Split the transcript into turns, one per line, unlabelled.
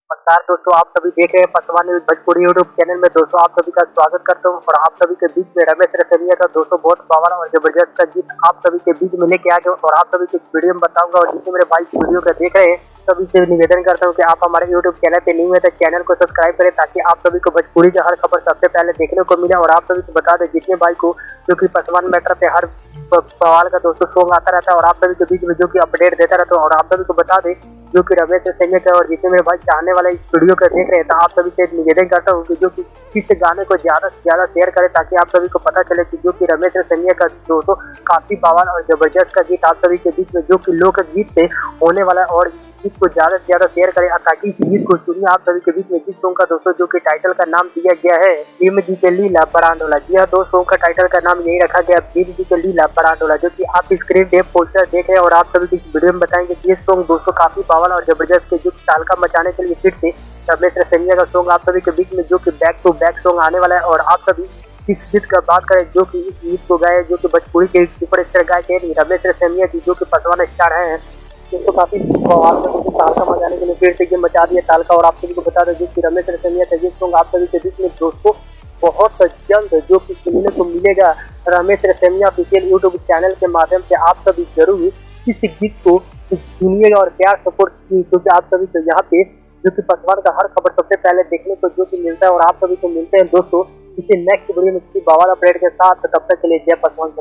नमस्कार दोस्तों, आप सभी देख रहे हैं Paswan news Bhojpuri YouTube channel में। दोस्तों आप सभी का स्वागत करता हूं और आप सभी के बीच में रमेश रसोइया का दोस्तों बहुत बवाल और जबरदस्त का गीत आप सभी के बीच में लेके आ गया और आप सभी को वीडियो में बताऊंगा। और जितने मेरे भाई इस वीडियो को देख रहे हैं सभी से निवेदन करता हूं कि आप हमारे यूट्यूब चैनल पे न्यू है तो चैनल को सब्सक्राइब करें ताकि आप सभी को भोजपुरी की हर खबर सबसे पहले देखने को मिले। और आप सभी को बता दें जितने भाई को जो कि पसवान मैटर पे हर सवाल का दोस्तों सॉन्ग आता रहता है और आप सभी के बीच में जो कि अपडेट देता रहता है। और आप सभी को बता दें जो कि रमेश रसोइया का और जितने मेरे भाई चाहने वाले इस वीडियो को देख रहे हैं तो आप सभी से निवेदन करता हूँ कि जो कि इस गाने को ज्यादा से ज्यादा शेयर करें ताकि आप सभी को पता चले कि जो कि रमेश रसोइया का दोस्तों काफी बवाल और जबरदस्त का गीत आप सभी के बीच में जो कि लोक गीत से होने वाला है। और गीत को ज्यादा से ज्यादा शेयर करें ताकि इस गीत को सुनिए आप सभी के बीच में। जिस सॉन्ग का दोस्तों जो कि टाइटल का नाम दिया गया है भीम जी के लीला परांडोला। जी हाँ, दो सॉन्ग का टाइटल का नाम यही रखा गया भीम जी के लीला परांडोला, जो कि आप स्क्रीन पे पोस्टर देख रहे हैं। और आप सभी को इस वीडियो में बताएंगे कि ये सॉन्ग दोस्तों काफी बवाल और जबरदस्त के जो तालका मचाने के लिए फिर से रमेश रसोइया का सॉन्ग आप सभी के बीच में जो कि बैक टू बैक सॉन्ग आने वाला है। और आप सभी इस गीत का बात करें जो कि इस गीत को गाए जो कि भोजपुरी के सुपरस्टार गायक है रमेश रसोइया जी जो कि पसवान स्टार है तो काफी बवाल में तालका मचाने के लिए फिर से ये मचा दिया तालका। और आप सभी को बता दें जो कि रमेश रसोइया का ये सॉन्ग आप सभी के बीच में दोस्तों बहुत जल्द जो कि सुनने को मिलेगा रमेश रसोइया ऑफिशियल यूट्यूब चैनल के माध्यम से। आप सभी जरूर इस गीत को सुनिएगा और प्यार सपोर्ट क्योंकि आप सभी को यहाँ पे जो कि पसवान का हर खबर सबसे पहले देखने को जो कि मिलता है। और आप सभी को मिलते हैं दोस्तों इसे नेक्स्ट वीडियो में किसी बवाल अपडेट के साथ। तब तक के लिए जय पसवान।